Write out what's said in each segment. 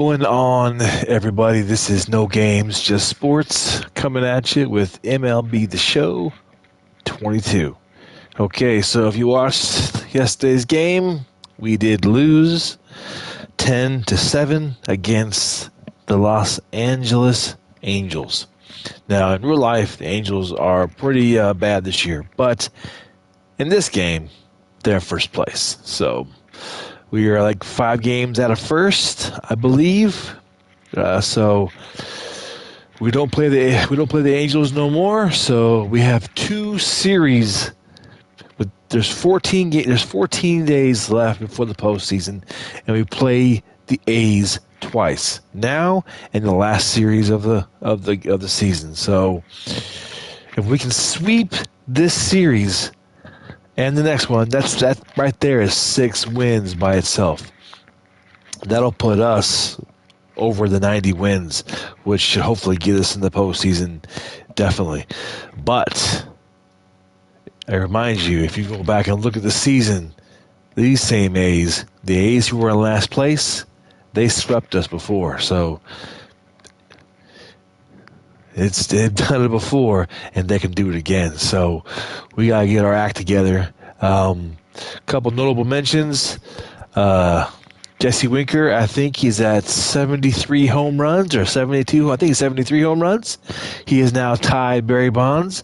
Going on, everybody? This is No Games, Just Sports coming at you with MLB The Show 22. Okay, so if you watched yesterday's game, we did lose 10-7 against the Los Angeles Angels. Now, in real life, the Angels are pretty bad this year, but in this game, they're in first place. So we are like 5 games out of first, I believe. So we don't play the Angels no more. So we have 2 series. There's 14 days left before the postseason, and we play the A's twice now in the last series of the season. So if we can sweep this series and the next one, that right there is 6 wins by itself. That'll put us over the 90 wins, which should hopefully get us in the postseason, definitely. But I remind you, if you go back and look at the season, these same A's, the A's who were in last place, they swept us before. So they've done it before, and they can do it again. So we got to get our act together. Couple notable mentions. Jesse Winker, I think he's at 73 home runs or 72. I think he's 73 home runs. He has now tied Barry Bonds.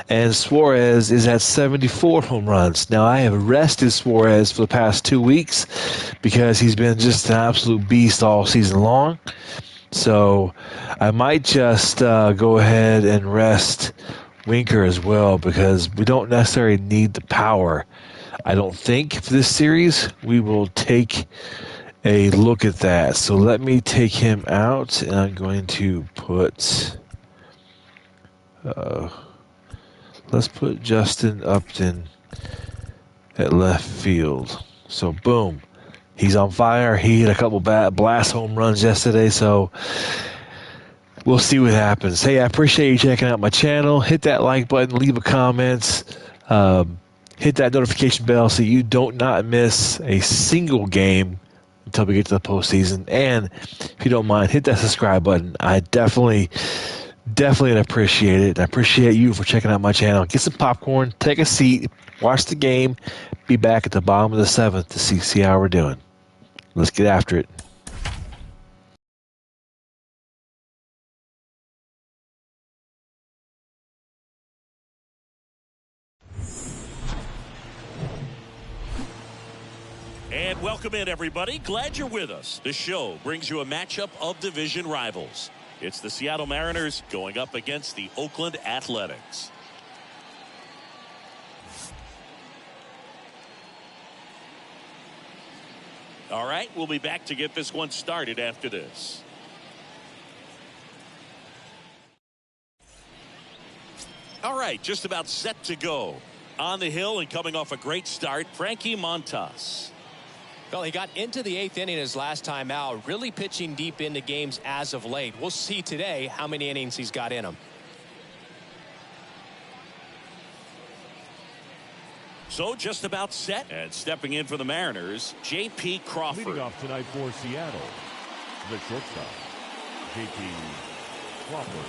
And Suarez is at 74 home runs. Now, I have rested Suarez for the past 2 weeks because he's been just an absolute beast all season long. So I might just go ahead and rest Winker as well because we don't necessarily need the power. I don't think for this series we will take a look at that. So let me take him out, and I'm going to put let's put Justin Upton at left field. So boom, he's on fire. He hit a couple blast home runs yesterday, so we'll see what happens. Hey, I appreciate you checking out my channel. Hit that like button, leave a comment, hit that notification bell so you don't not miss a single game until we get to the postseason. And if you don't mind, hit that subscribe button. I definitely appreciate it. I appreciate you for checking out my channel. Get some popcorn, take a seat, watch the game. Be back at the bottom of the 7th to see how we're doing. Let's get after it. And welcome in, everybody. Glad you're with us. The show brings you a matchup of division rivals. It's the Seattle Mariners going up against the Oakland Athletics. All right, we'll be back to get this one started after this. All right, just about set to go. On the hill and coming off a great start, Frankie Montas. Well, he got into the 8th inning his last time out, really pitching deep into games as of late. We'll see today how many innings he's got in him. So just about set, and stepping in for the Mariners, J.P. Crawford. Leading off tonight for Seattle, the shortstop, J.P. Crawford.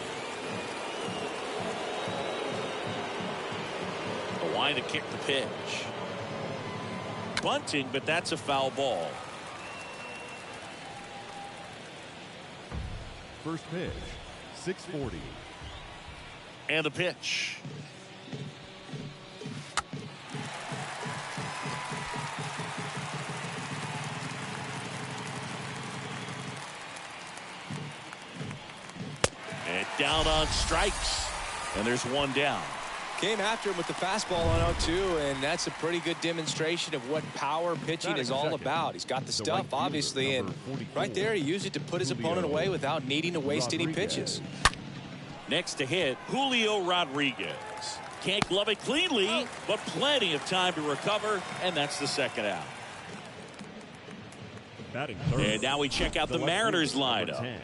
A line to kick the pitch. Bunting, but that's a foul ball. First pitch, 6:40. And a pitch. And down on strikes. And there's one down. Came after him with the fastball on 0-2, and that's a pretty good demonstration of what power pitching is all about. He's got the stuff, obviously, and right there he used it to put his opponent away without needing to waste any pitches. Next to hit, Julio Rodriguez. Can't glove it cleanly, but plenty of time to recover, and that's the second out. And now we check out the Mariners lineup.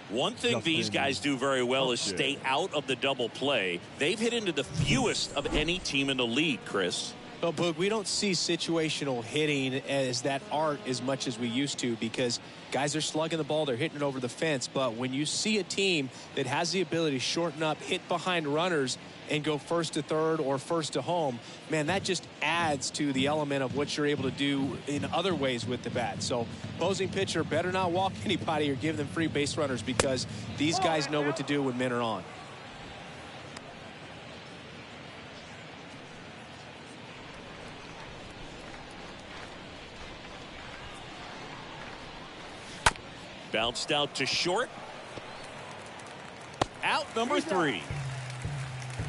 One thing these guys do very well is stay out of the double play. They've hit into the fewest of any team in the league, Chris. Well, Boog, we don't see situational hitting as that art as much as we used to because guys are slugging the ball, they're hitting it over the fence. But when you see a team that has the ability to shorten up, hit behind runners, and go first to third or first to home, man, that just adds to the element of what you're able to do in other ways with the bat. So opposing pitcher better not walk anybody or give them free base runners because these guys know what to do when men are on. Bounced out to short. Out number 3.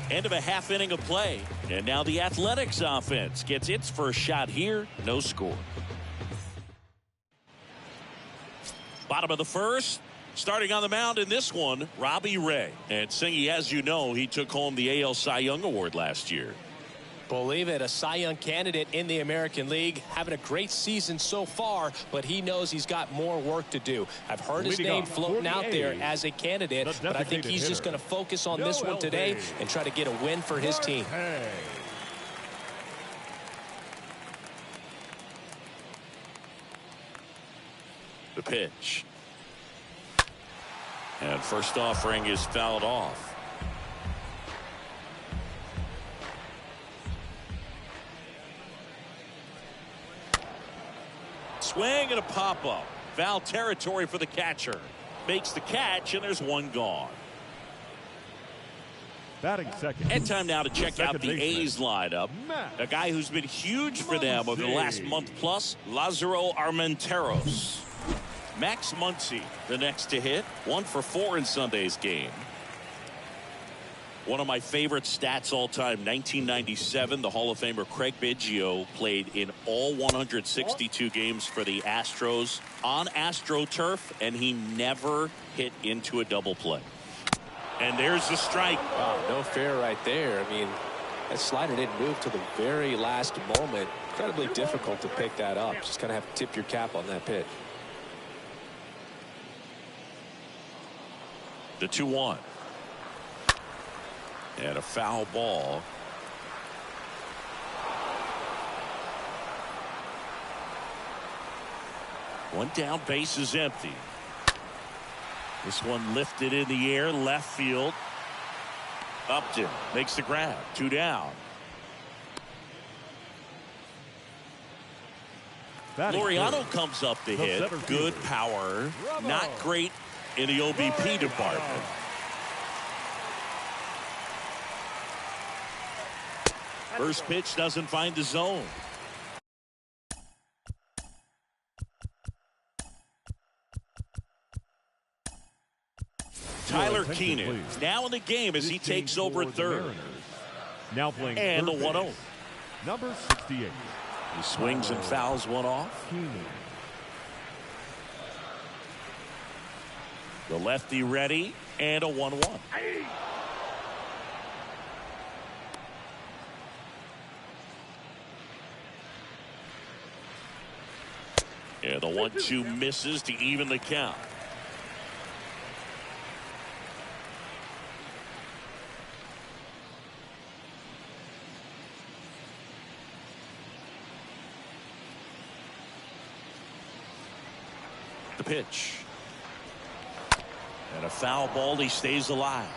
End of a half inning of play. And now the Athletics offense gets its first shot here. No score. Bottom of the first. Starting on the mound in this one, Robbie Ray. And Singy, as you know, he took home the AL Cy Young Award last year. Believe it, a Cy Young candidate in the American League, having a great season so far, but he knows he's got more work to do. I've heard his name floating out there as a candidate, but I think he's just going to focus on this one today and try to get a win for his team. The pitch. And first offering is fouled off. Swing and a pop-up. Foul territory for the catcher. Makes the catch, and there's one gone. Batting second. And time now to check out the A's lineup. A guy who's been huge for them over the last month plus, Lázaro Armenteros. Max Muncy, the next to hit. 1 for 4 in Sunday's game. One of my favorite stats all time, 1997, the Hall of Famer Craig Biggio played in all 162 games for the Astros on AstroTurf, and he never hit into a double play. And there's the strike. Wow, no fair right there. I mean, that slider didn't move to the very last moment. Incredibly difficult to pick that up. Just kind of have to tip your cap on that pitch. The 2-1. And a foul ball. One down, base is empty. This one lifted in the air, left field. Upton makes the grab. 2 down. Laureano comes up to hit. Good power. Not great in the OBP department. First pitch doesn't find the zone. Tyler Keenan now in the game as he takes over third. Now playing and the 1-0. Number 68. He swings and fouls one off. The lefty ready and a 1-1. And the 1-2 misses to even the count. The pitch. And a foul ball. He stays alive.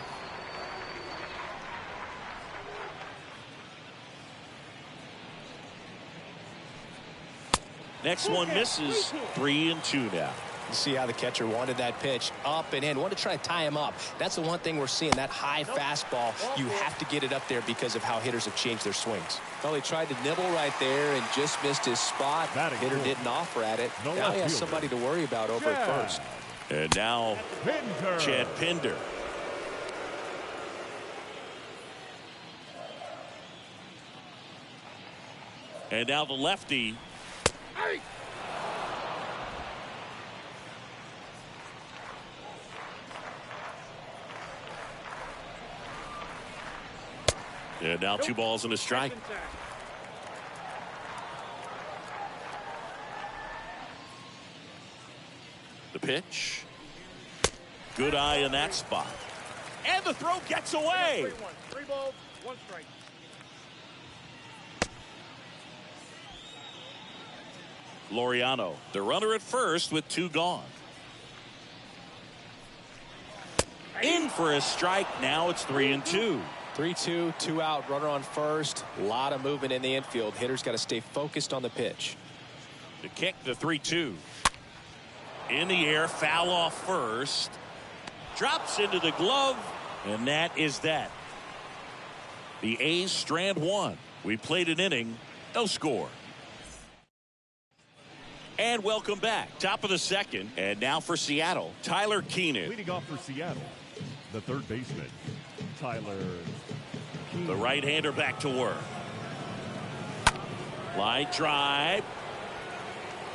Next one misses. 3-2 now. You see how the catcher wanted that pitch up and in. Wanted to try to tie him up. That's the one thing we're seeing. That high fastball, you have to get it up there because of how hitters have changed their swings. Well, he tried to nibble right there and just missed his spot. Hitter didn't offer at it. Now he has somebody to worry about over at first. And now Chad Pinder. And now the lefty. And now 2 balls and a strike. The pitch. Good eye in that spot. And the throw gets away. 3 balls, 1 strike. Laureano, the runner at first with 2 gone. In for a strike. Now it's 3-2. 3-2, 2 out, runner on first. A lot of movement in the infield. Hitter's got to stay focused on the pitch. The kick, the 3-2. In the air, foul off first. Drops into the glove, and that is that. The A's strand 1. We played an inning, no score. And welcome back. Top of the second, and now for Seattle, Tyler Keenan. Leading off for Seattle, the third baseman, Tyler Keenan. The right-hander back to work. Line drive.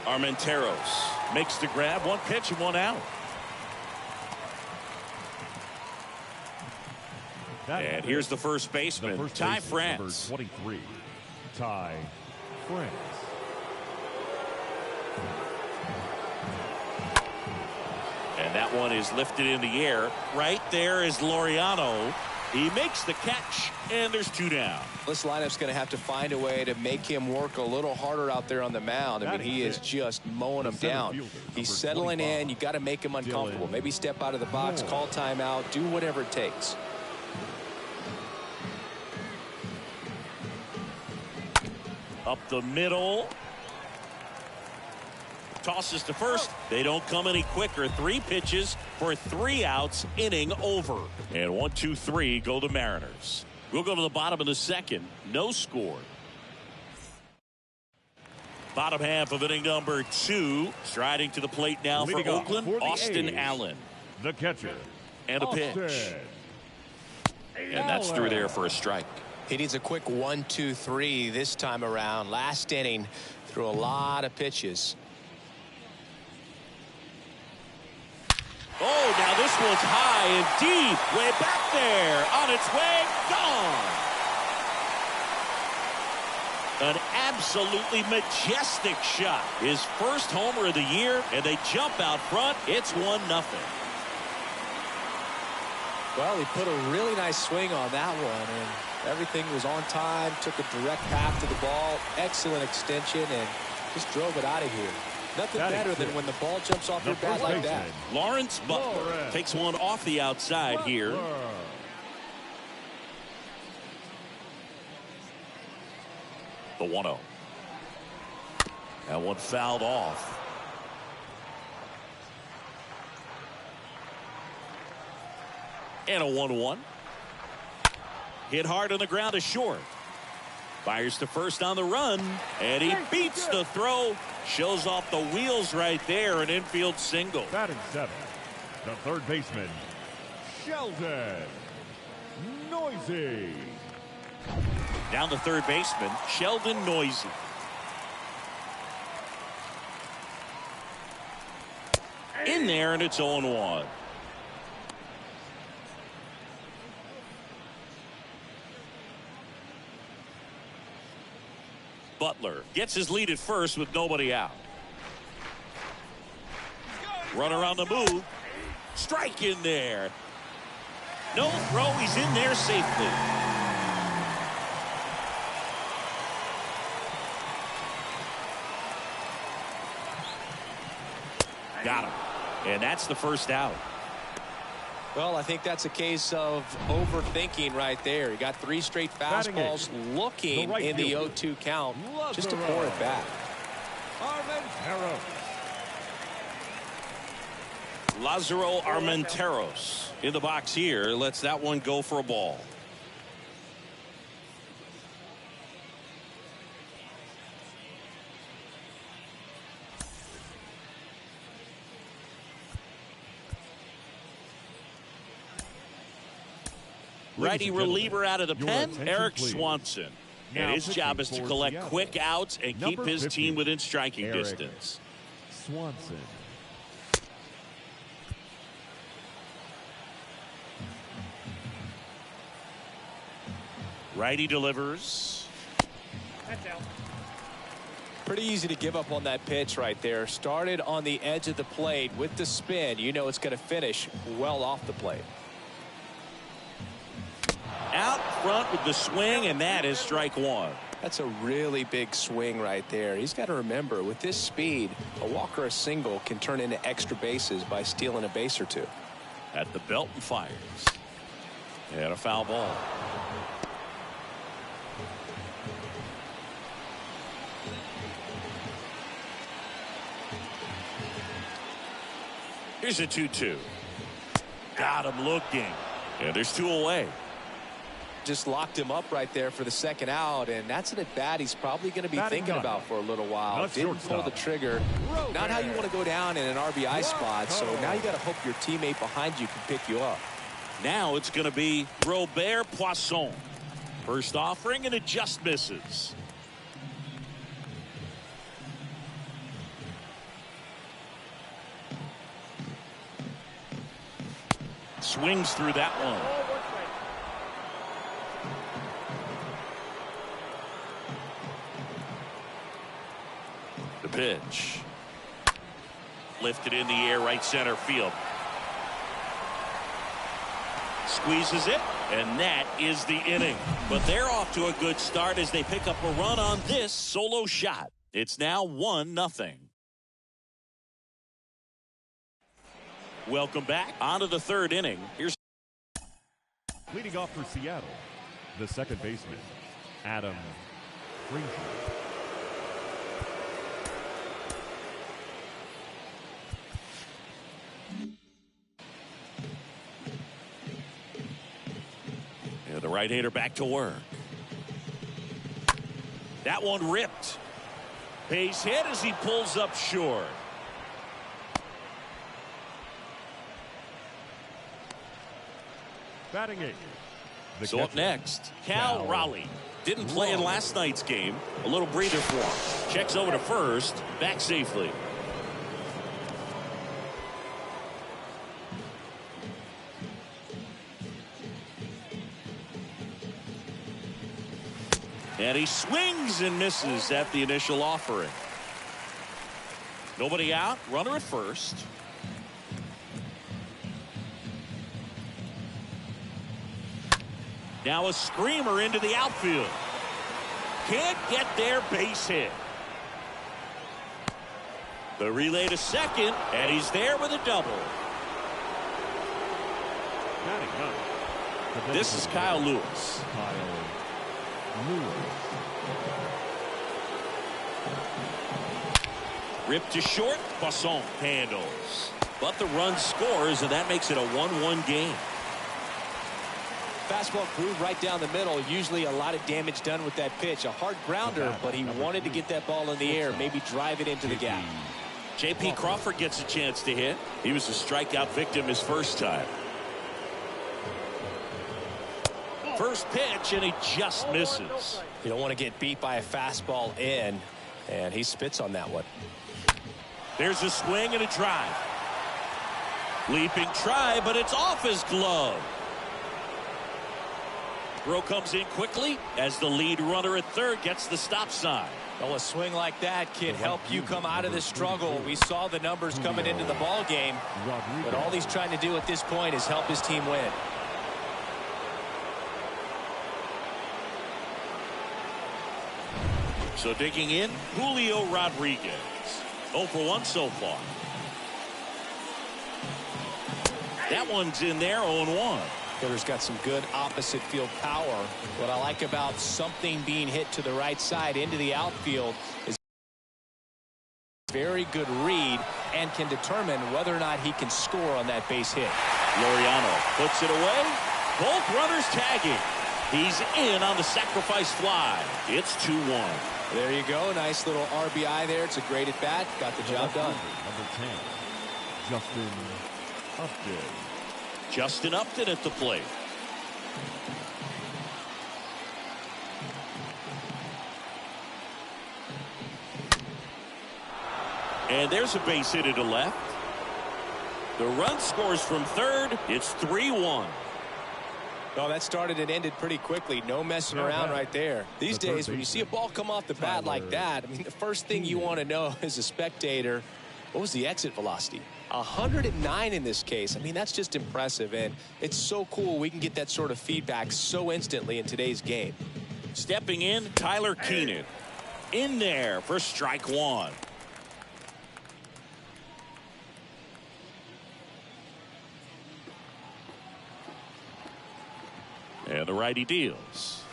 Armenteros makes the grab. 1 pitch and 1 out. And here's the first baseman, Ty France. Number 23, Ty France. And that one is lifted in the air. Right there is Laureano. He makes the catch, and there's 2 down. This lineup's going to have to find a way to make him work a little harder out there on the mound. I mean, he is just mowing him down. He's settling in. You got to make him uncomfortable. Maybe step out of the box, call timeout, do whatever it takes. Up the middle. Tosses to first. They don't come any quicker. 3 pitches for 3 outs. Inning over. And 1, 2, 3 go the Mariners. We'll go to the bottom of the second. No score. Bottom half of inning number 2. Striding to the plate now for Oakland, Austin Allen. The catcher. And a pitch. And that's through there for a strike. He needs a quick 1-2-3 this time around. Last inning, threw a lot of pitches. Oh, now this one's high and deep. Way back there. On its way. Gone. An absolutely majestic shot. His first homer of the year, and they jump out front. It's 1-0. Well, he put a really nice swing on that one, and everything was on time. Took a direct path to the ball. Excellent extension, and just drove it out of here. Nothing better than when the ball jumps off your bat like that. Lawrence Butler takes one off the outside here. The 1-0. That one fouled off. And a 1-1. Hit hard on the ground to short. Fires to first on the run, and he beats the throw. Shows off the wheels right there, an infield single. Batting 7, the third baseman, Sheldon Noisy. Down the third baseman, Sheldon Noisy. In there, and it's 0-1. Butler gets his lead at first with nobody out. Runner on the move. Strike in there. No throw. He's in there safely. Got him. And that's the first out. Well, I think that's a case of overthinking right there. He got 3 straight fastballs looking in the 0-2 count just to pour it back. Lázaro Armenteros in the box here. Lets that one go for a ball. Righty reliever out of the pen, Eric Swanson. And his job is to collect quick outs and keep his team within striking distance. Swanson. Righty delivers. That's out. Pretty easy to give up on that pitch right there. Started on the edge of the plate with the spin. You know it's going to finish well off the plate. Out front with the swing, and that is strike 1. That's a really big swing right there. He's got to remember, with this speed, a walk or a single can turn into extra bases by stealing a base or two. At the belt and fires. And a foul ball. Here's a 2-2. Got him looking. And there's two away. Just locked him up right there for the second out, and that's an at-bat he's probably going to be thinking about for a little while. Didn't pull the trigger. Not how you want to go down in an RBI spot, so now you got to hope your teammate behind you can pick you up. Now it's going to be Robert Poisson. First offering, and it just misses. Swings through that one. The pitch. Lifted in the air, right center field. Squeezes it, and that is the inning. But they're off to a good start as they pick up a run on this solo shot. It's now 1-0. Welcome back. On to the third inning. Here's leading off for Seattle, the second baseman, Adam Frazier. The right-hander back to work. That one ripped. Base hit as he pulls up short. Batting eighth. So up next, Cal Raleigh. Didn't play in last night's game. A little breather for him. Checks over to first. Back safely. And he swings and misses at the initial offering. Nobody out. Runner at first. Now a screamer into the outfield. Can't get there, base hit. The relay to second, and he's there with a double. This is Kyle Lewis. Ripped to short, Poisson handles. But the run scores, and that makes it a 1-1 game. Fastball groove right down the middle. Usually a lot of damage done with that pitch. A hard grounder, but he wanted to get that ball in the air, maybe drive it into the gap. J.P. Crawford gets a chance to hit. He was a strikeout victim his first time. First pitch, and he just misses. You don't want to get beat by a fastball in, and he spits on that one. There's a swing and a drive. Leaping try, but it's off his glove. Throw comes in quickly as the lead runner at third gets the stop sign. Well, a swing like that can help you come out of the struggle. We saw the numbers coming into the ball game, but all he's trying to do at this point is help his team win. So digging in, Julio Rodriguez. 0 for 1 so far. That one's in there, 0-1. Hitter's got some good opposite field power. What I like about something being hit to the right side into the outfield is very good read and can determine whether or not he can score on that base hit. Laureano puts it away. Both runners tagging. He's in on the sacrifice fly. It's 2-1. There you go. Nice little RBI there. It's a great at bat. Got the job done. Number 10, Justin Upton. Justin Upton at the plate. And there's a base hit to left. The run scores from third. It's 3-1. Well, that started and ended pretty quickly. No messing around right there. These days, when you see a ball come off the bat like that, I mean, the first thing you want to know as a spectator, what was the exit velocity? 109 in this case. I mean, that's just impressive, and it's so cool we can get that sort of feedback so instantly in today's game. Stepping in, Tyler Keenan. In there for strike one. And the righty deals.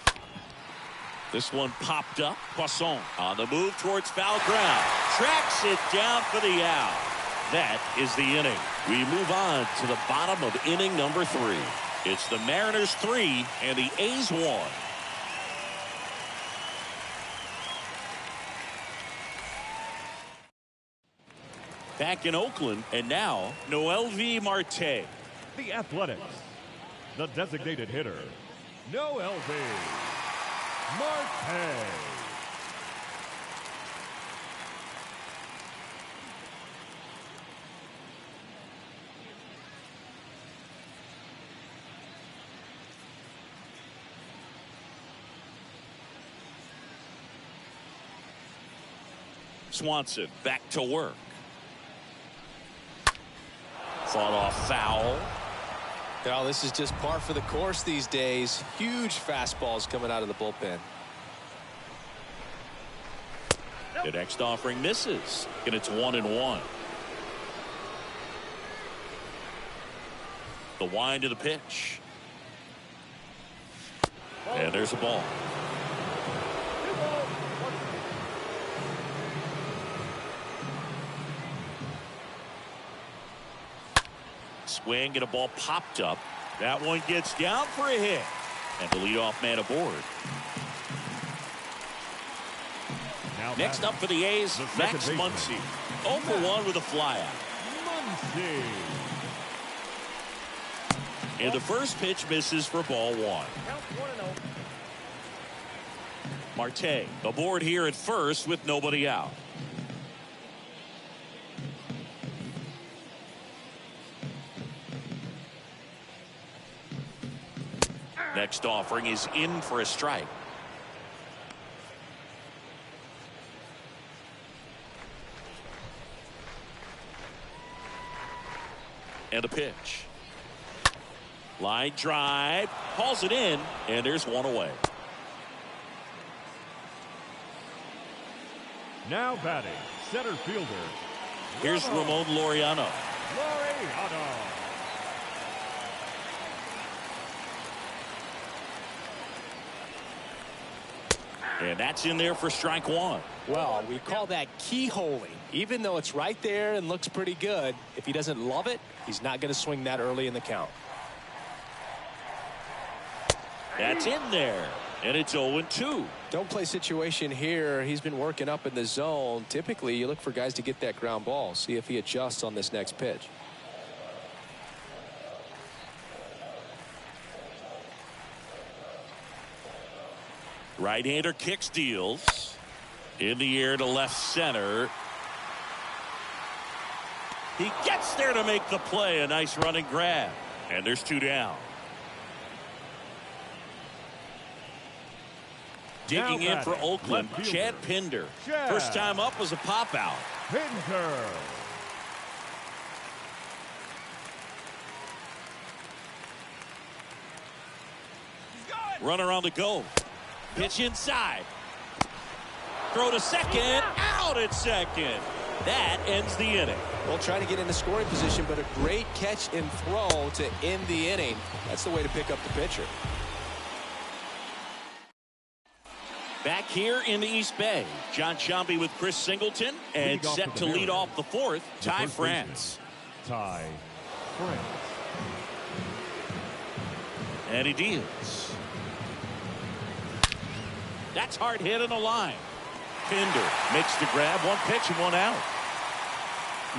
This one popped up. Poisson on the move towards foul ground. Tracks it down for the out. That is the inning. We move on to the bottom of inning number 3. It's the Mariners 3 and the A's 1. Back in Oakland, and now Noelvi Marte. The Athletics. The designated hitter, Noelvi Marte. Swanson back to work. Fought off foul. Well, this is just par for the course these days. Huge fastballs coming out of the bullpen. The next offering misses, and it's 1-1. The wind of the pitch. And there's a ball. Swing and a ball popped up. That one gets down for a hit. And the leadoff man aboard. Now Next up for the A's, Max Muncy. 0 for 1 with a flyout. Muncy. And the first pitch misses for ball 1. Marte aboard here at first with nobody out. Next offering is in for a strike. And a pitch. Line drive. Hauls it in. And there's one away. Now batting, center fielder. Here's Ramon Laureano. Laureano. And that's in there for strike 1. Well, we call that keyholing. Even though it's right there and looks pretty good, if he doesn't love it, he's not going to swing that early in the count. That's in there. And it's 0-2. Don't play situation here. He's been working up in the zone. Typically, you look for guys to get that ground ball. See if he adjusts on this next pitch. Right-hander kicks, deals. In the air to left center. He gets there to make the play. A nice running grab. And there's 2 down. Digging in for Oakland, Chad Pinder. First time up was a pop out. Pinder. Runner on the go. Pitch inside. Throw to second. Out at second. That ends the inning. Well, trying to get into scoring position, but a great catch and throw to end the inning. That's the way to pick up the pitcher. Back here in the East Bay, John Sciambi with Chris Singleton, and set to lead off the 4th, Ty France. Ty France. And he deals. That's hard hit on the line. Pinder makes the grab, 1 pitch and 1 out.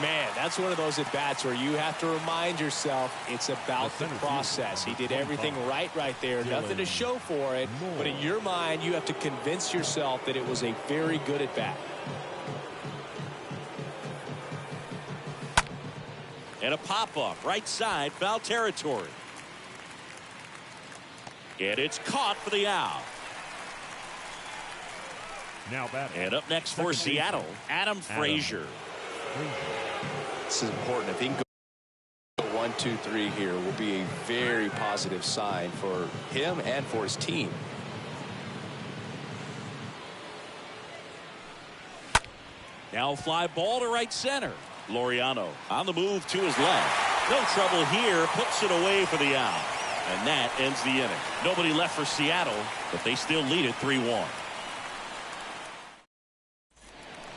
Man, that's one of those at-bats where you have to remind yourself it's about the process. He did everything right there. Nothing to show for it. But in your mind, you have to convince yourself that it was a very good at-bat. And a pop-up, right side, foul territory. And it's caught for the out. Now batting. And up next for Seattle, Adam Frazier. This is important. If he can go 1, 2, 3 here, will be a very positive sign for him and for his team. Now fly ball to right center. Laureano on the move to his left. No trouble here. Puts it away for the out. And that ends the inning. Nobody left for Seattle, but they still lead it 3-1.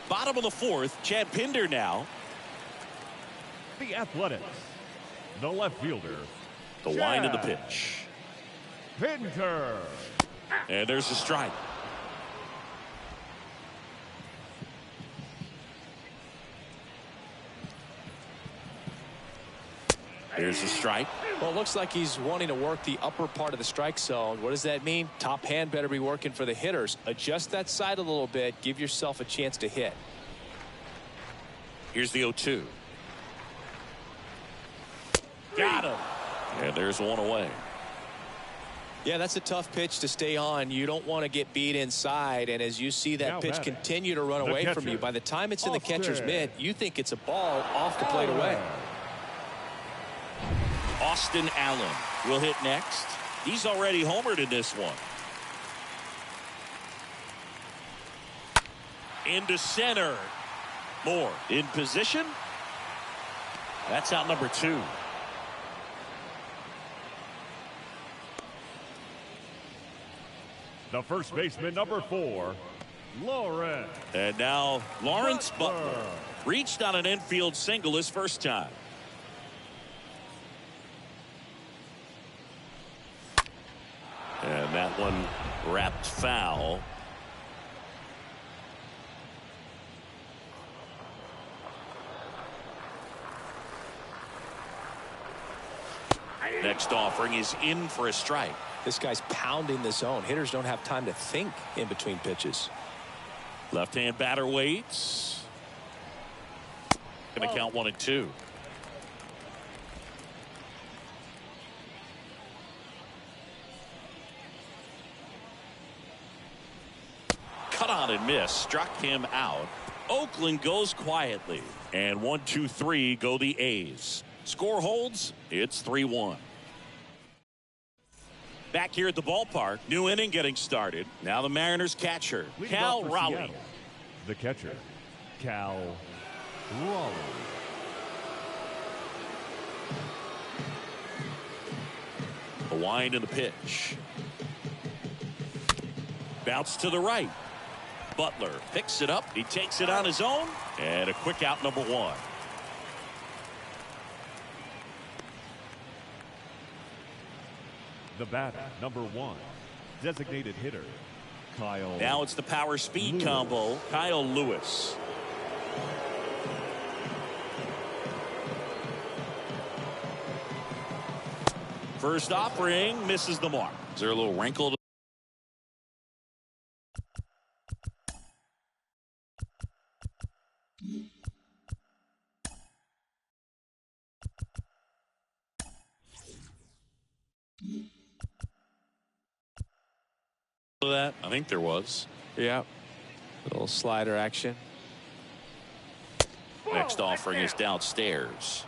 Bottom of the fourth. Chad Pinder now. The Athletics. The left fielder. The wind of the pitch. Pinder. And there's a strike. Here's the strike. Well, it looks like he's wanting to work the upper part of the strike zone. What does that mean? Top hand better be working for the hitters. Adjust that side a little bit. Give yourself a chance to hit. Here's the 0-2. Got him. And there's one away. Yeah, that's a tough pitch to stay on. You don't want to get beat inside. And as you see that pitch continue to run away from you, by the time it's in the catcher's mitt, you think it's a ball off the plate away. Austin Allen will hit next. He's already homered in this one. Into center. Moore in position. That's out number 2. The first baseman, number 4, Lawrence. And now Lawrence Butler reached on an infield single his first time. And that one wrapped foul. Next offering is in for a strike. This guy's pounding the zone. Hitters don't have time to think in between pitches. Left-hand batter waits. Going to count 1 and 2. Cut on and miss. Struck him out. Oakland goes quietly. And 1, 2, 3 go the A's. Score holds. It's 3-1. Back here at the ballpark. New inning getting started. Now the Mariners catcher, Cal Raleigh. Seattle, the catcher, Cal Raleigh. The wind and the pitch. Bounce to the right. Butler picks it up. He takes it on his own. And a quick out, number 1. The batter, number 1, designated hitter, Kyle. Now it's the power speed combo, Kyle Lewis. First offering misses the mark. Is there a little wrinkle to that? I think there was. Yeah. Little slider action. Next offering is downstairs.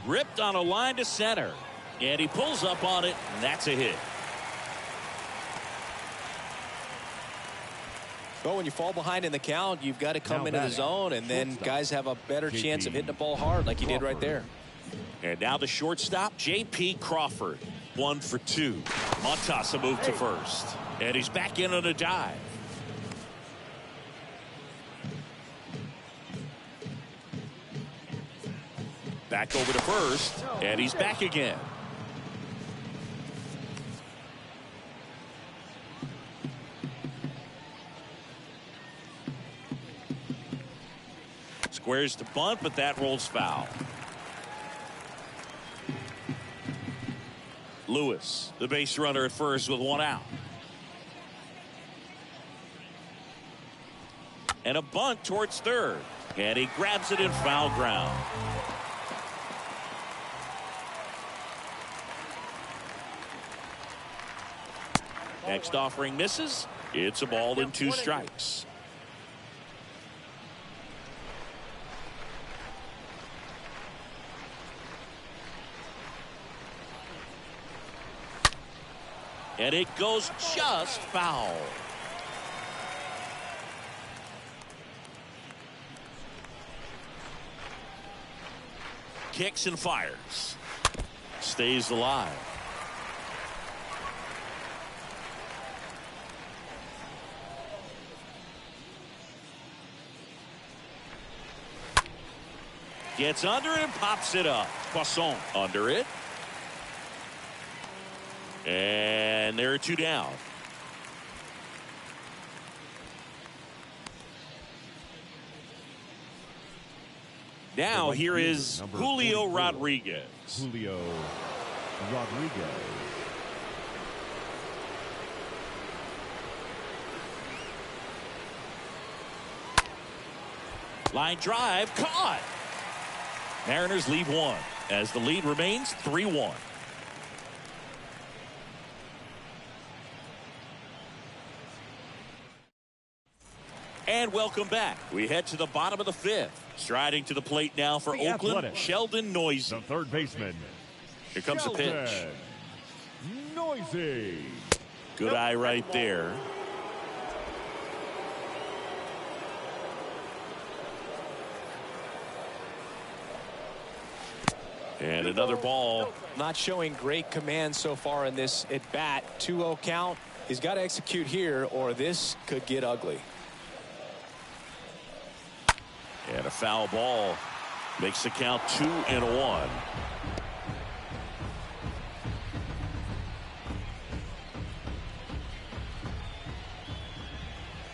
Ripped on a line to center. And he pulls up on it, and that's a hit. Well, when you fall behind in the count, you've got to come into the zone, and then guys have a better chance of hitting the ball hard like you did right there. And now the shortstop, J.P. Crawford. 1 for 2. Montas a move to first. And he's back in on a dive. Back over to first, and he's back again. Squares to bunt, but that rolls foul. Lewis, the base runner at first with 1 out. And a bunt towards third. And he grabs it in foul ground. Next offering misses. It's a ball and 2 strikes. And it goes just foul. Kicks and fires. Stays alive. Gets under it and pops it up. Poisson under it. And there are two down. Now here is Julio Rodriguez. Julio Rodriguez. Line drive caught. Mariners lead one as the lead remains 3-1. And welcome back. We head to the bottom of the fifth. Striding to the plate now for The Oakland, Athletic. Sheldon Noisy. The third baseman. Here comes the pitch. Noisy. Good eye right there. And another ball. Not showing great command so far in this at bat. 2-0 count. He's got to execute here or this could get ugly. And a foul ball makes the count 2-1.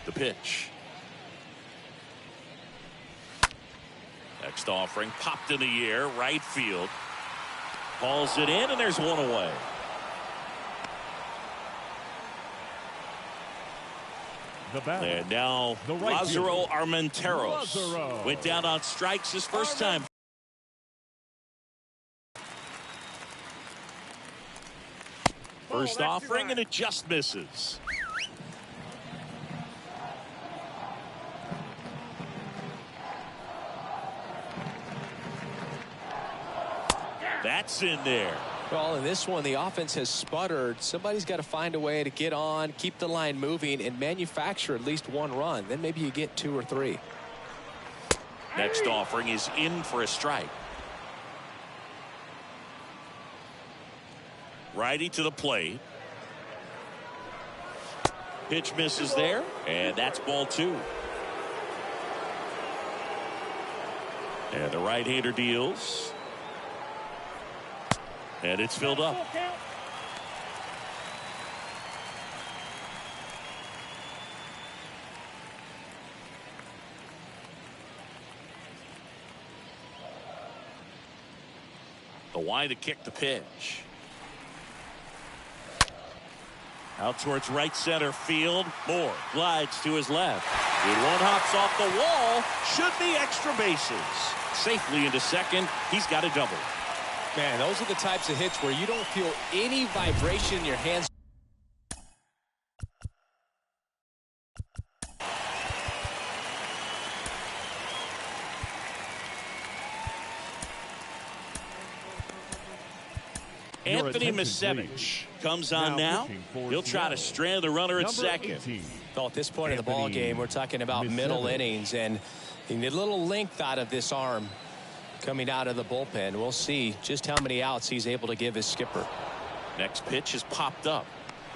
The pitch. Next offering popped in the air, right field. Hauls it in, and there's one away. The batter. And now The right Lázaro fielder. Armenteros Lázaro. went down on strikes his first time. First offering, and it just misses. That's in there. Well, in this one, the offense has sputtered. Somebody's got to find a way to get on, keep the line moving, and manufacture at least one run. Then maybe you get 2 or 3. Next offering is in for a strike. Righty to the plate. Pitch misses there, and that's ball 2. And the right-hander deals. And it's filled up. The wide to kick the pitch. Out towards right center field. Moore glides to his left. Good one, hops off the wall. Should be extra bases. Safely into second. He's got a double. Man, those are the types of hits where you don't feel any vibration in your hands. Anthony attention, Misevich please. comes on now. pitching for He'll try to Seattle. strand the runner at Number second. 18. Well, at this point in the ball game, we're talking about middle Misevich. innings, and you need a little length out of this arm coming out of the bullpen. We'll see just how many outs he's able to give his skipper. Next pitch is popped up.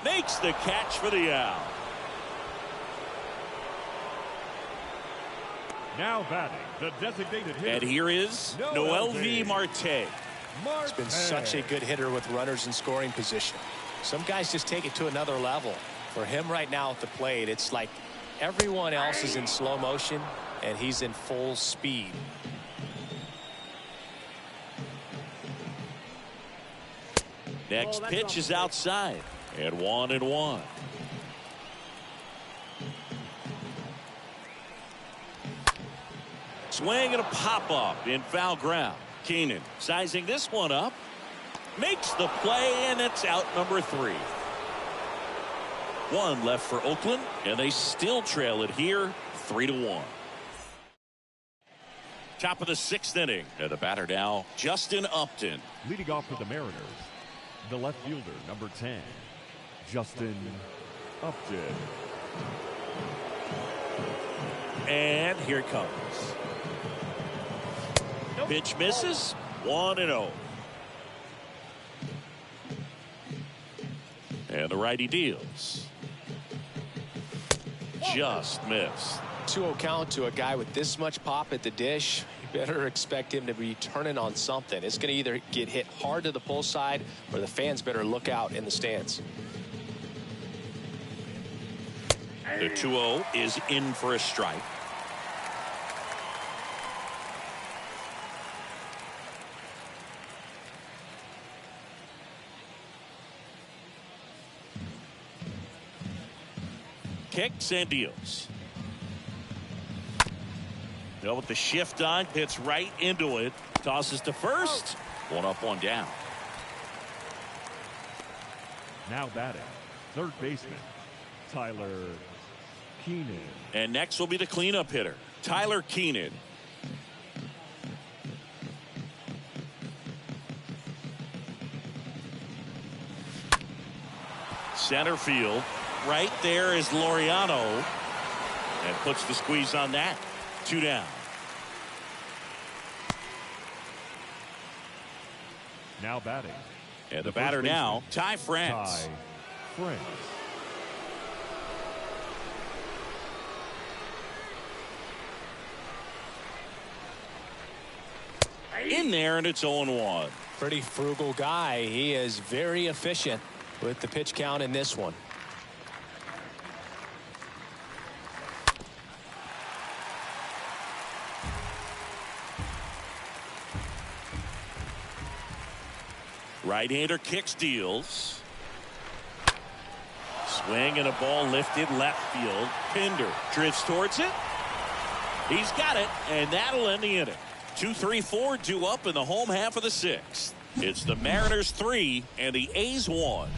Makes the catch for the out. Now batting, the designated hitter. And here is Noel V. Marte. He's been such a good hitter with runners in scoring position. Some guys just take it to another level. For him right now at the plate, it's like everyone else is in slow motion, and he's in full speed. Next pitch is outside. And 1-1. Swing and a pop-up in foul ground. Keenan sizing this one up. Makes the play, and it's out number 3. 1 left for Oakland, and they still trail it here 3-1. Top of the 6th inning. And the batter now, Justin Upton. Leading off for the Mariners, the left fielder, number 10, Justin Upton. And here it comes. Pitch misses. 1-0. And the righty deals. Just missed. 2-0 count to a guy with this much pop at the dish. You better expect him to be turning on something. It's going to either get hit hard to the pull side, or the fans better look out in the stands. The 2-0 is in for a strike. Kicks and deals. Now with the shift on, hits right into it. Tosses to first. 1 up, 1 down. Now batting, third baseman, Tyler Keenan. And next will be the cleanup hitter, Tyler Keenan. Center field. Right there is Laureano. And puts the squeeze on that. 2 down. Now batting. And the batter now, Ty France. Ty France. In there, and it's 0-1. Pretty frugal guy. He is very efficient with the pitch count in this one. Right-hander kicks, deals. Swing and a ball lifted left field. Pinder drifts towards it. He's got it, and that'll end the inning. 2-3-4 due up in the home half of the 6th. It's the Mariners 3 and the A's 1.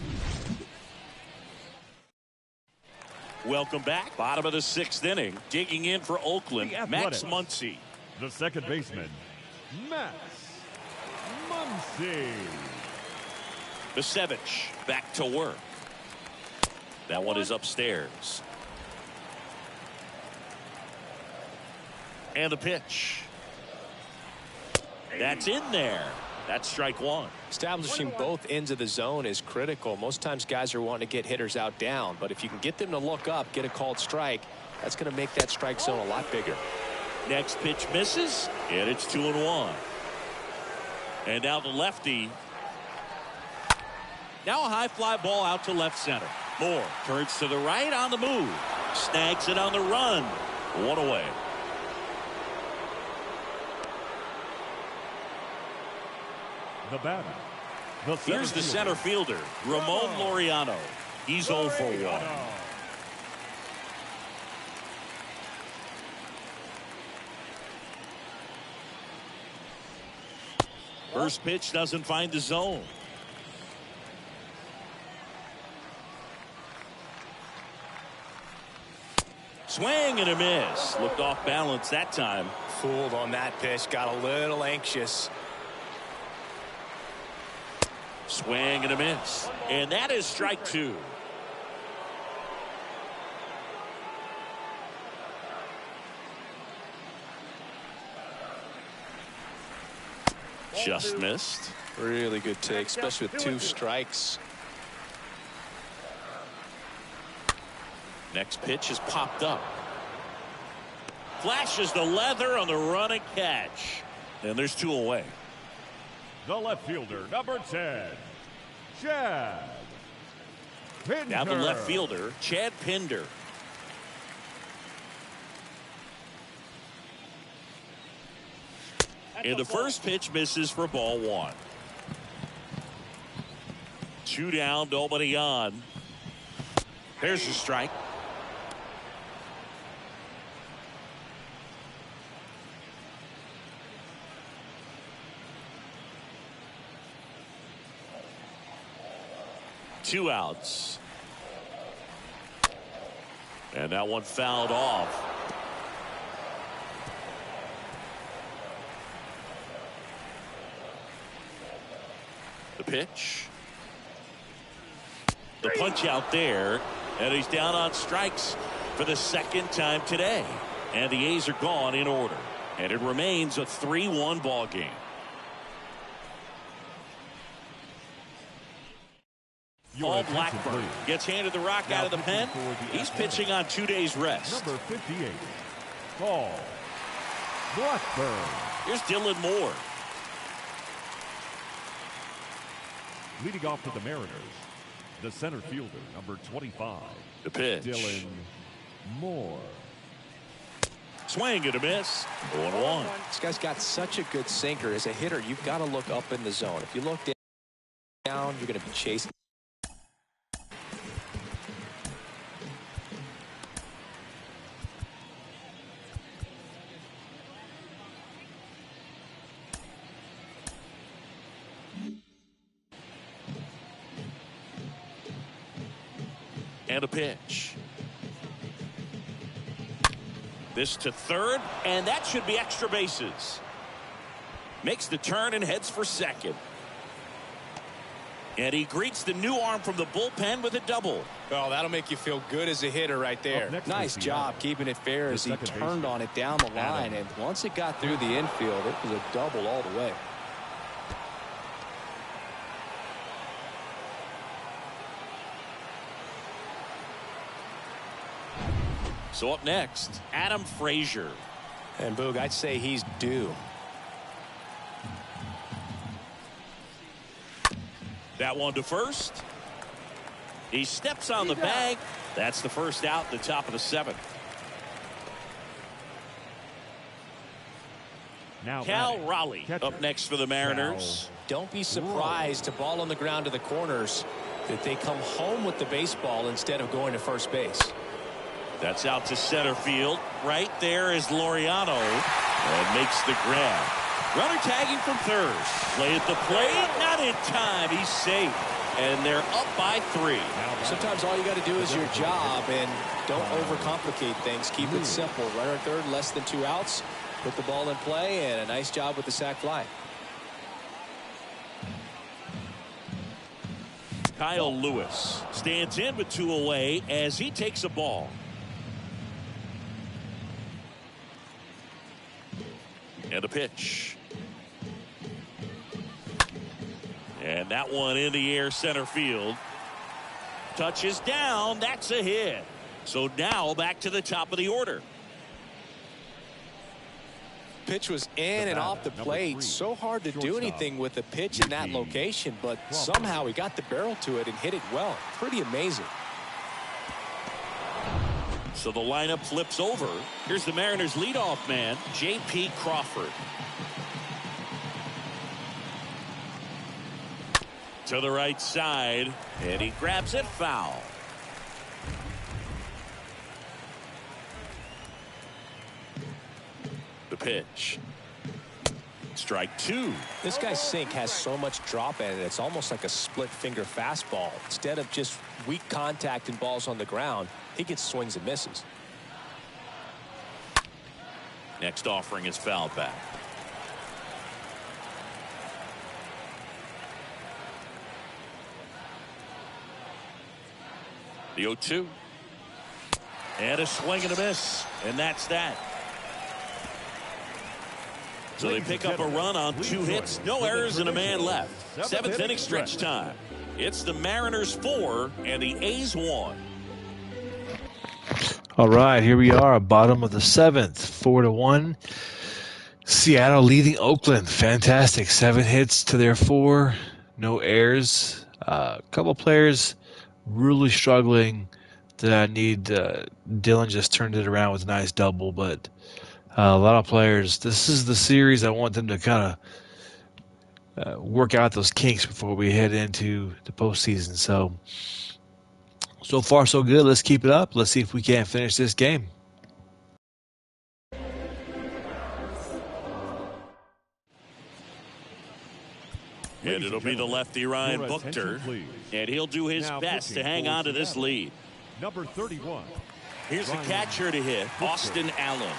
Welcome back. Bottom of the 6th inning. Digging in for Oakland, Max Muncy. The second baseman, Max Muncy. Basevich back to work. That one is upstairs. And the pitch. That's in there. That's strike 1. Establishing both ends of the zone is critical. Most times guys are wanting to get hitters out down, but if you can get them to look up, get a called strike, that's going to make that strike zone a lot bigger. Next pitch misses, and it's 2-1. And now the lefty. Now a high fly ball out to left center. Moore turns to the right on the move. Snags it on the run. 1 away. The batter. Here's the center fielder, Ramon Laureano. He's 0 for 1. First pitch doesn't find the zone. Swing and a miss. Looked off balance that time. Fooled on that pitch. Got a little anxious. Swing and a miss. And that is strike 2. Just missed. Really good take, especially with 2 strikes. Next pitch is popped up. Flashes the leather on the running catch. And there's 2 away. The left fielder, number 10, Chad Pinder. Now the left fielder, Chad Pinder. And the first pitch misses for ball 1. 2 down, nobody on. There's the strike. Two outs. And that one fouled off. The pitch. The punch out there, and he's down on strikes for the second time today. And the A's are gone in order. And it remains a 3-1 ball game. Paul Blackburn gets handed the rock out of the pen. He's pitching on 2 days rest. Number 58, Paul Blackburn. Here's Dylan Moore. Leading off for the Mariners, the center fielder, number 25. The pitch. Dylan Moore. Swing and a miss. 0-1. This guy's got such a good sinker. As a hitter, you've got to look up in the zone. If you look down, you're going to be chasing. And a pitch. This to third, and that should be extra bases. Makes the turn and heads for second. And he greets the new arm from the bullpen with a double. Oh, that'll make you feel good as a hitter right there. Nice job keeping it fair as he turned on it down the line. And once it got through the infield, it was a double all the way. So up next, Adam Frazier. And Boog, I'd say he's due. That one to first. He steps on the bag. That's the first out at the top of the seventh. Now Cal Raleigh up next for the Mariners. Don't be surprised to ball on the ground to the corners that they come home with the baseball instead of going to first base. That's out to center field. Right there is Laureano and makes the grab. Runner tagging from third. Play at the plate. Not in time. He's safe. And they're up by 3. Sometimes all you got to do is your job and don't overcomplicate things. Keep it simple. Runner at third, less than 2 outs. Put the ball in play, and a nice job with the sac fly. Kyle Lewis stands in with 2 away as he takes a ball. And a pitch. And that one in the air center field. Touches down. That's a hit. So now back to the top of the order. Pitch was in and off the plate. So hard to do anything with a pitch in that location, but somehow he got the barrel to it and hit it well. Pretty amazing. So the lineup flips over. Here's the Mariners leadoff man, J.P. Crawford. To the right side, and he grabs it foul. The pitch. Strike 2. This guy's sink has so much drop in it. It's almost like a split finger fastball. Instead of just weak contact and balls on the ground, he gets swings and misses. Next offering is fouled back. The 0-2. And a swing and a miss. And that's that. So they pick up a run on 2 hits, no errors, and a man left. 7th inning stretch time. It's the Mariners 4 and the A's 1. All right, here we are, bottom of the 7th, 4-1. Seattle leading Oakland. Fantastic. 7 hits to their 4, no errors. A couple players really struggling that I need. Dylan just turned it around with a nice double, but a lot of players. This is the series I want them to kind of work out those kinks before we head into the postseason. So far so good. Let's keep it up. Let's see if we can't finish this game. And it'll be the lefty Ryan Buchter, and he'll do his best to hang on to this lead. Number 31. Here's the catcher to hit, Austin Allen.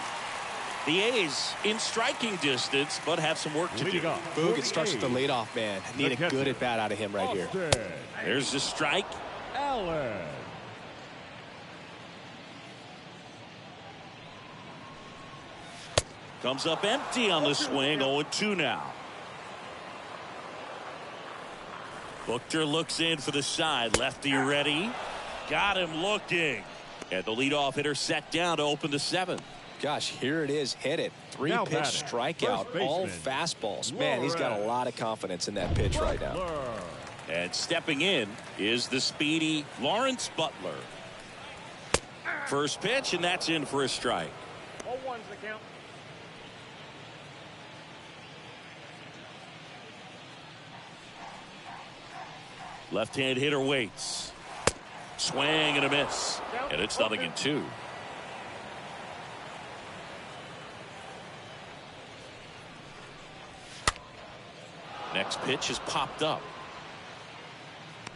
The A's in striking distance, but have some work to do. Boog, it starts with the leadoff man. Need a good at bat out of him right here. There's the strike. Allen. Comes up empty on the swing. 0-2 now. Buchter looks in for the side. Lefty ready. Got him looking. And the leadoff hitter set down to open the 7th. Gosh, here it is. Hit it. 3-pitch strikeout. All fastballs. Man, he's got a lot of confidence in that pitch right now. And stepping in is the speedy Lawrence Butler. First pitch, and that's in for a strike. 0-1's the count. Left-hand hitter waits. Swing and a miss. And it's 0-2. Next pitch is popped up.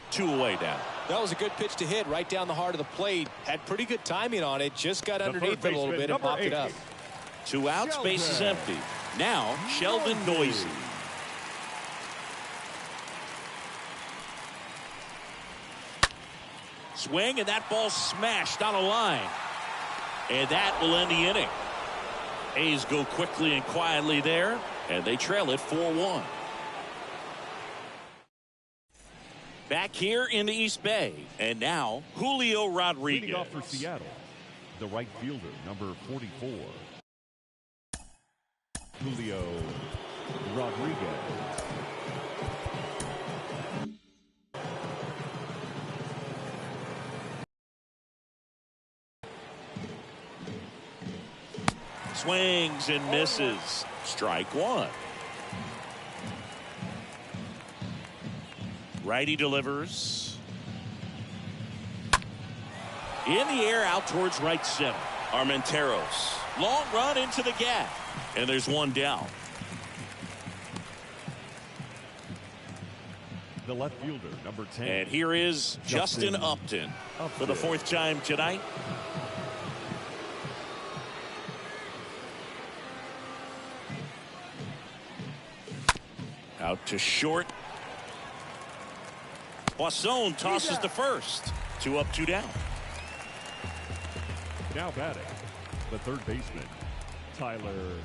2 away now. That was a good pitch to hit right down the heart of the plate. Had pretty good timing on it. Just got underneath it a little bit and popped it up. 2 outs, base is empty. Now Sheldon Noisy. Swing, and that ball smashed on a line. And that will end the inning. A's go quickly and quietly there, and they trail it 4-1. Back here in the East Bay, and now Julio Rodriguez. Leading off for Seattle, the right fielder, number 44. Julio Rodriguez. Swings and misses. Strike 1. Righty delivers. In the air out towards right center. Armenteros. Long run into the gap. And there's 1 down. The left fielder, number 10. And here is Justin Upton for the 4th time tonight. Out to short. Poisson tosses to first. 2 up, 2 down. Now batting, the third baseman, Tyler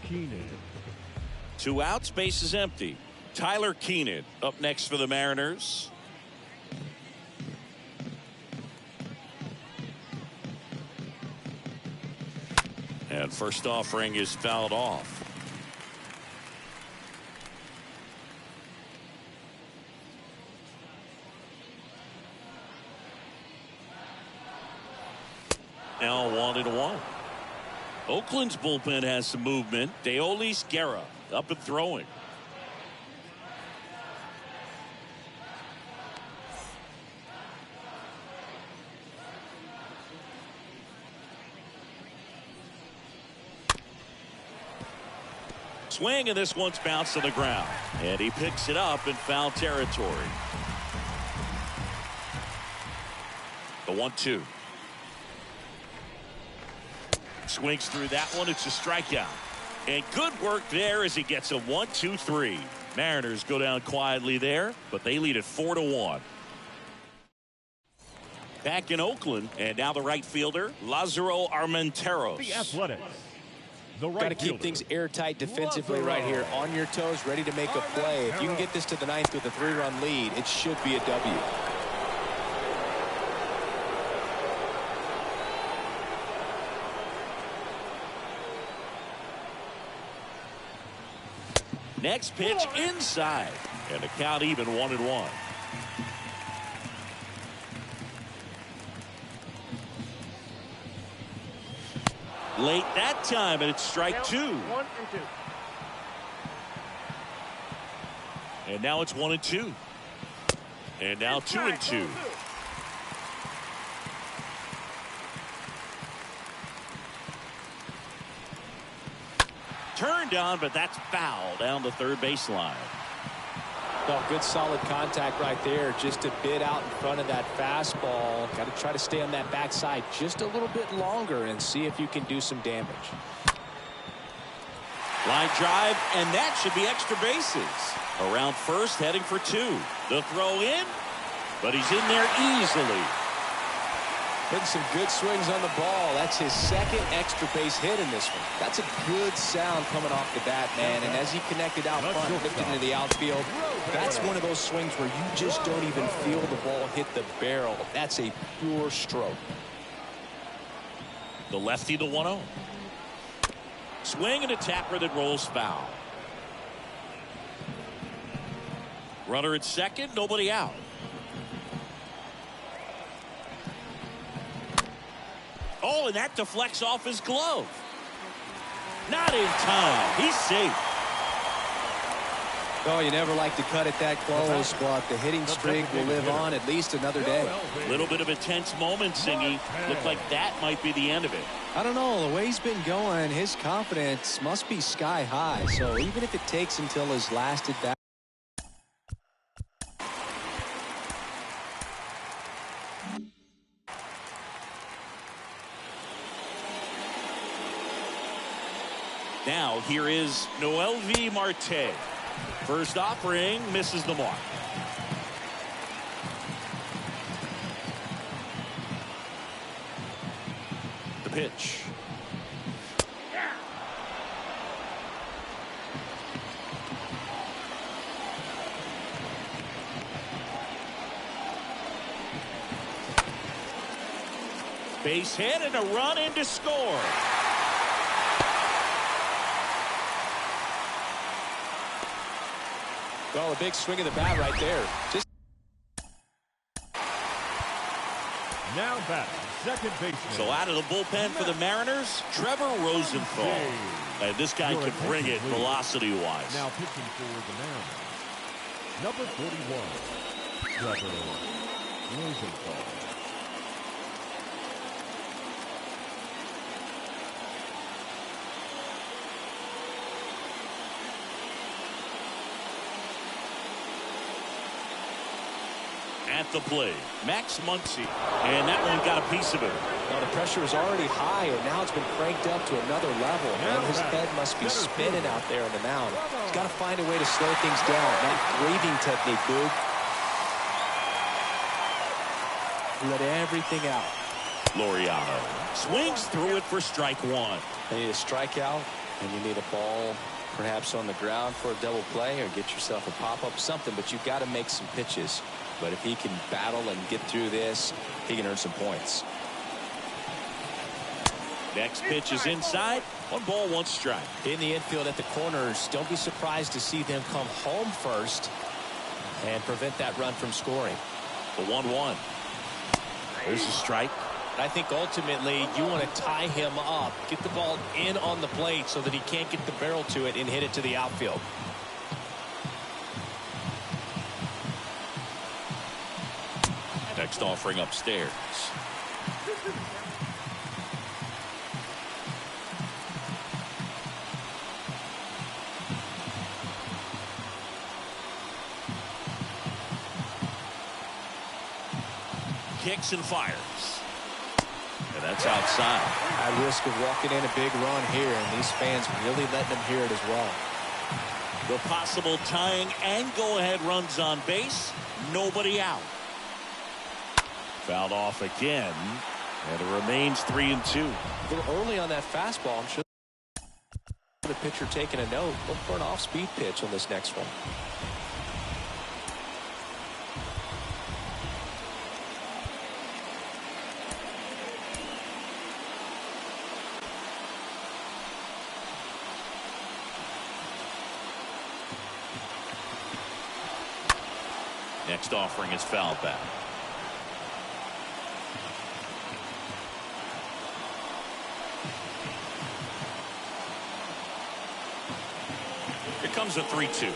Keenan. 2 outs, base is empty. Tyler Keenan up next for the Mariners. And first offering is fouled off. Now 1-1. Oakland's bullpen has some movement. Deolis Guerra up and throwing. Swing, and this one's bounced to the ground. And he picks it up in foul territory. The 1-2. Swings through that one. It's a strikeout. And good work there as he gets a 1-2-3. Mariners go down quietly there, but they lead at 4-1. Back in Oakland, and now the right fielder, Lázaro Armenteros. The Athletics. The right Got to keep things airtight defensively right here. On your toes, ready to make a play. If you can get this to the 9th with a 3-run lead, it should be a W. Next pitch inside, and the count even 1-1. Late that time, and it's strike 2. 1-2. And now it's 1-2. And now 2-2. Turned on, but that's foul down the third baseline. Well, good solid contact right there. Just a bit out in front of that fastball. Got to try to stay on that backside just a little bit longer and see if you can do some damage. Line drive, and that should be extra bases. Around first, heading for 2. The throw in, but he's in there easily. Hitting some good swings on the ball. That's his second extra base hit in this one. That's a good sound coming off the bat, man. And as he connected out front, lifted into the outfield, that's one of those swings where you just don't even feel the ball hit the barrel. That's a pure stroke. The lefty, the 1-0. Swing and a tapper that rolls foul. Runner at second, nobody out. Oh, and that deflects off his glove. Not in time. He's safe. Oh, you never like to cut it that close, but the hitting streak will live on at least another day. A little bit of a tense moment, Singy. Looked like that might be the end of it. I don't know. The way he's been going, his confidence must be sky high. So even if it takes until his last at bat. Now here is Noel V. Marte. First offering misses the mark. The pitch. Base hit and a run in to score. Well, a big swing of the bat right there. Just Now back, second baseman. So out of the bullpen for the Mariners, Trevor Rosenthal. And this guy can bring it velocity-wise. Now pitching for the Mariners, number 41, Trevor Rosenthal. At the plate, Max Muncy. And that one got a piece of it. Well, the pressure is already high, and now it's been cranked up to another level. And his head must be spinning out there on the mound. He's got to find a way to slow things down. That breathing technique, Boog. Let everything out. Laureano swings through it for strike one. You need a strikeout, and you need a ball perhaps on the ground for a double play, or get yourself a pop-up, something. But you've got to make some pitches. But if he can battle and get through this, he can earn some points. Next pitch is inside. 1 ball, 1 strike. In the infield at the corners, don't be surprised to see them come home first and prevent that run from scoring. The 1-1. There's a strike. I think ultimately you want to tie him up, get the ball in on the plate so that he can't get the barrel to it and hit it to the outfield. Next offering upstairs. Kicks and fires. And that's outside. At risk of walking in a big run here, and these fans really letting them hear it as well. The possible tying and go-ahead runs on base. Nobody out. Fouled off again, and it remains 3-2. A little early on that fastball. I'm sure the pitcher taking a note. Look for an off-speed pitch on this next one. Next offering is fouled back. Here comes a 3-2. And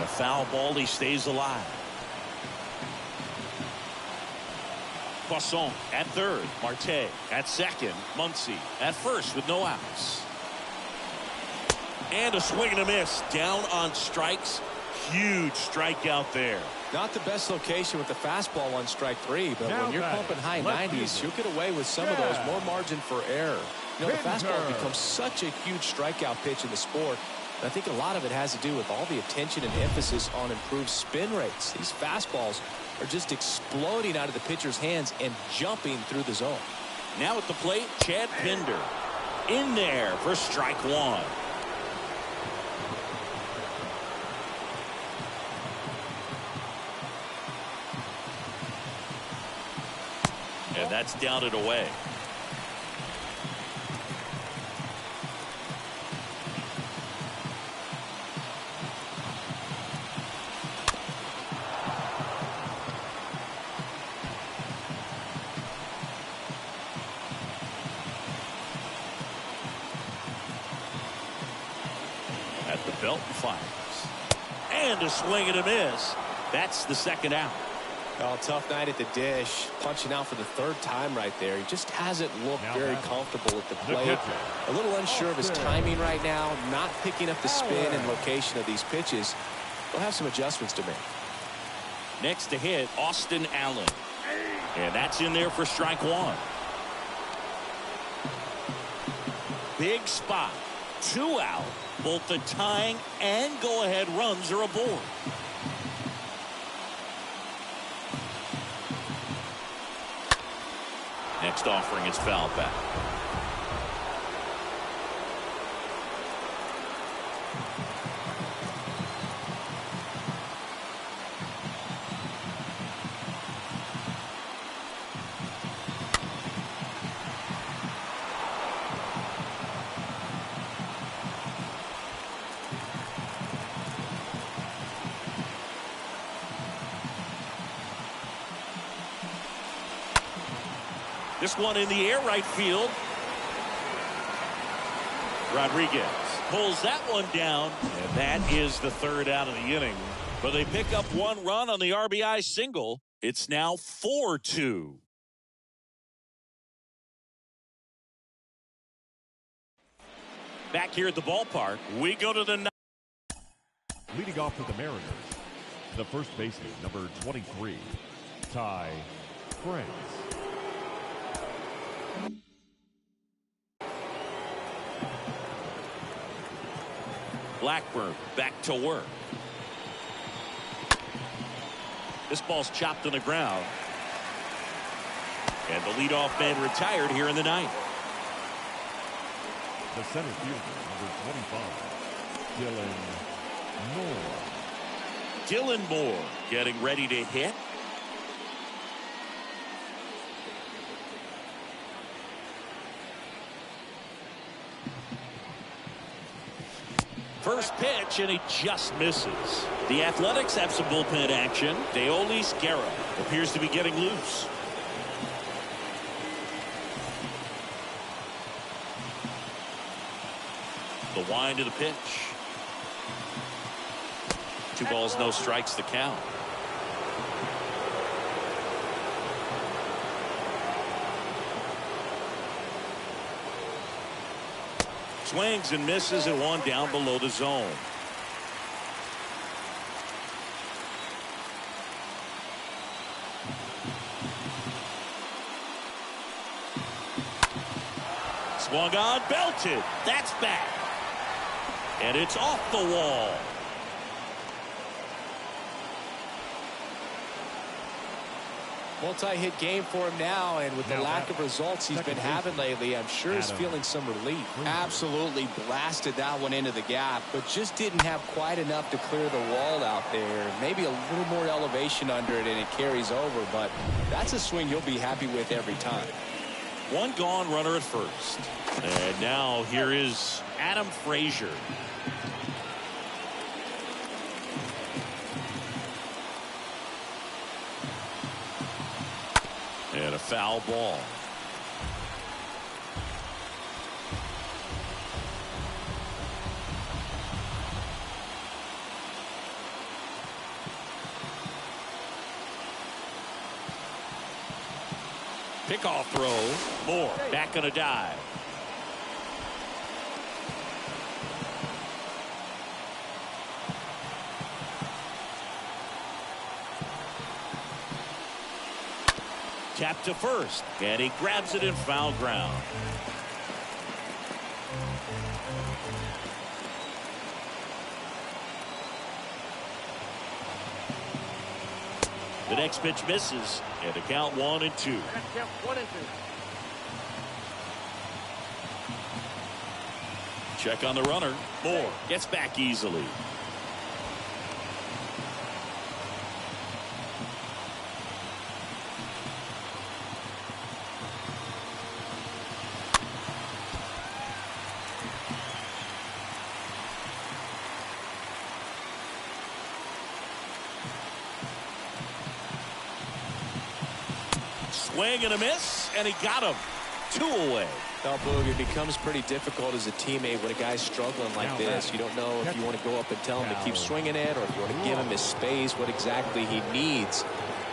a foul ball. He stays alive. Poisson at third. Marte at second. Muncy at first with no outs. And a swing and a miss. Down on strikes. Huge strikeout there. Not the best location with the fastball on strike 3, but when you're pumping high 90s, you'll get away with some of those, more margin for error. You know, the fastball becomes such a huge strikeout pitch in the sport. I think a lot of it has to do with all the attention and emphasis on improved spin rates. These fastballs are just exploding out of the pitcher's hands and jumping through the zone. Now at the plate, Chad Pinder. In there for strike one. And that's down and away. At the belt, fires. And a swing and a miss. That's the second out. Oh, tough night at the dish. Punching out for the third time right there. He just hasn't looked very comfortable at the plate. A little unsure of his timing right now. Not picking up the spin and location of these pitches. He'll have some adjustments to make. Next to hit, Austin Allen. And that's in there for strike one. Big spot. 2 out. Both the tying and go-ahead runs are aboard. Next offering is foul back. This one in the air, right field. Rodriguez pulls that one down, and that is the third out of the inning. But they pick up 1 run on the RBI single. It's now 4-2. Back here at the ballpark, we go to the Leading off for the Mariners, the first baseman, number 23, Ty France. Blackburn back to work. This ball's chopped on the ground. And the leadoff man retired here in the ninth. The center fielder, number 25, Dylan Moore. Dylan Moore getting ready to hit. First pitch, and he just misses. The Athletics have some bullpen action. Deolis Guerra appears to be getting loose. The wind of the pitch. 2 balls, no strikes to count. Swings and misses, and 1 down below the zone. Swung on, belted. That's back. And it's off the wall. Multi-hit game for him now, and with the lack of results he's been having lately, I'm sure he's feeling some relief. Absolutely blasted that one into the gap, but just didn't have quite enough to clear the wall out there. Maybe a little more elevation under it, and it carries over, but that's a swing you'll be happy with every time. 1 gone, runner at first. And now here is Adam Frazier. And a foul ball. Pickoff throw. Moore back on a dive. Tap to first, and he grabs it in foul ground. The next pitch misses, and the count 1-2. Check on the runner. Moore gets back easily. Swing and a miss, and he got him. 2 away. Now, Boog, it becomes pretty difficult as a teammate when a guy's struggling like this. You don't know if you want to go up and tell him to keep swinging it, or if you want to give him his space, what exactly he needs.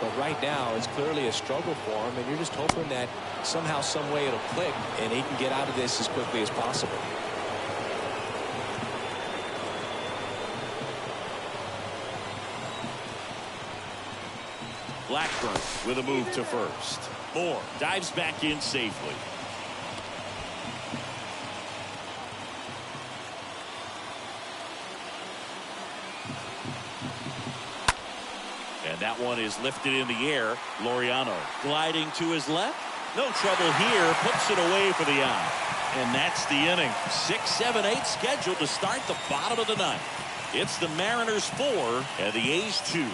But right now, it's clearly a struggle for him, and you're just hoping that somehow, some way it'll click, and he can get out of this as quickly as possible. Blackburn with a move to first. Moore dives back in safely. And that one is lifted in the air. Laureano gliding to his left. No trouble here. Puts it away for the out. And that's the inning. 6, 7, 8 scheduled to start the bottom of the ninth. It's the Mariners 4 and the A's 2.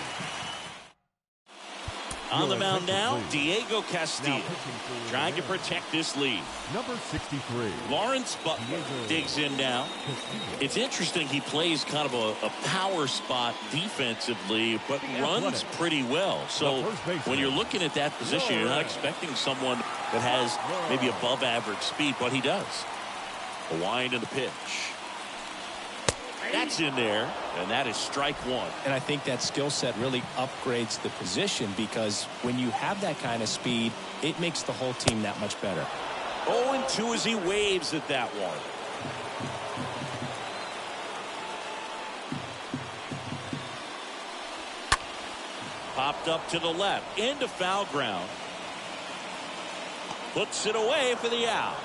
On the mound now, Diego Castillo, trying to protect this lead. Number 63. Lawrence Butler digs in now. It's interesting, he plays kind of a power spot defensively, but runs pretty well. So when you're looking at that position, you're not expecting someone that has maybe above average speed, but he does. A wind and a pitch. That's in there, and that is strike 1. And I think that skill set really upgrades the position, because when you have that kind of speed, it makes the whole team that much better. 0-2 as he waves at that one. Popped up to the left, into foul ground. Puts it away for the out.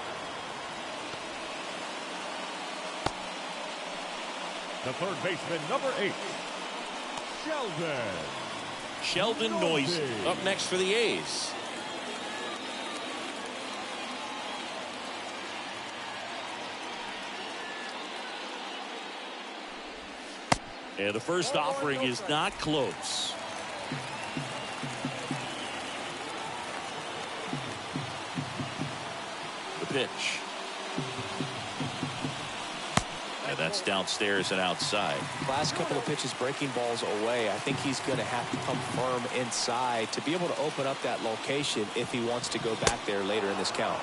The third baseman, number 8, Sheldon Noisy up next for the A's. And the first offering is not close. The pitch. And that's downstairs and outside. Last couple of pitches breaking balls away. I think he's going to have to come firm inside to be able to open up that location if he wants to go back there later in this count.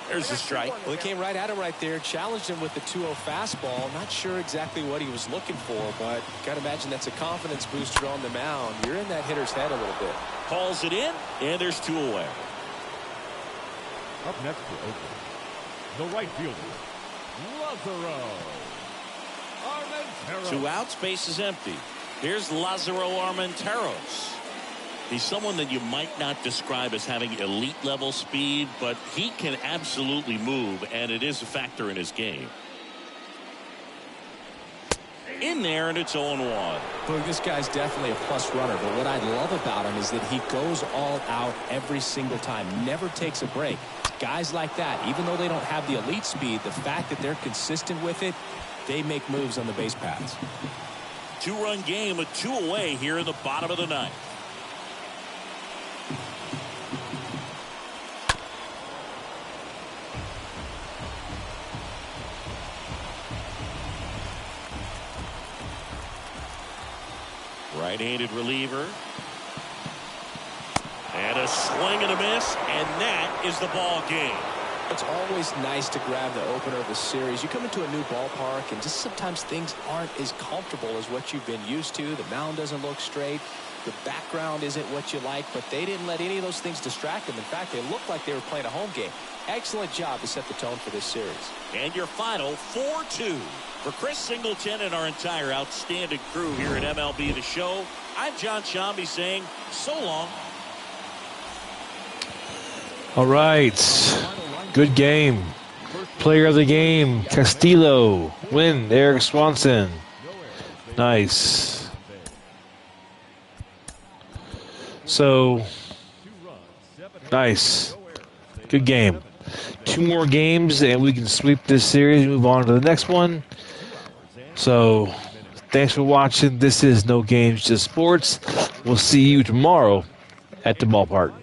There's a strike. Well, he came right at him right there, challenged him with the 2-0 fastball. Not sure exactly what he was looking for, but got to imagine that's a confidence booster on the mound. You're in that hitter's head a little bit. Calls it in, and there's 2 away. Up next for Oakland, the right fielder, Lazaro. 2 outs, base is empty. Here's Lazaro Armenteros. He's someone that you might not describe as having elite level speed, but he can absolutely move, and it is a factor in his game. In there, and it's 0-1. Look, this guy's definitely a plus runner, but what I love about him is that he goes all out every single time, never takes a break. Guys like that, even though they don't have the elite speed, the fact that they're consistent with it, they make moves on the base paths. 2-run game with 2 away here in the bottom of the ninth. Right-handed reliever. And a swing and a miss, and that is the ball game. It's always nice to grab the opener of the series. You come into a new ballpark, and just sometimes things aren't as comfortable as what you've been used to. The mound doesn't look straight. The background isn't what you like, but they didn't let any of those things distract them. In fact, they looked like they were playing a home game. Excellent job to set the tone for this series. And your final 4-2. For Chris Singleton and our entire outstanding crew here at MLB The Show, I'm John Shambi saying so long. All right. Good game. Player of the game, Castillo. Win, Eric Swanson. Nice. So, nice. Good game. 2 more games, and we can sweep this series and move on to the next one. So, thanks for watching. This is No Games, Just Sports. We'll see you tomorrow at the ballpark.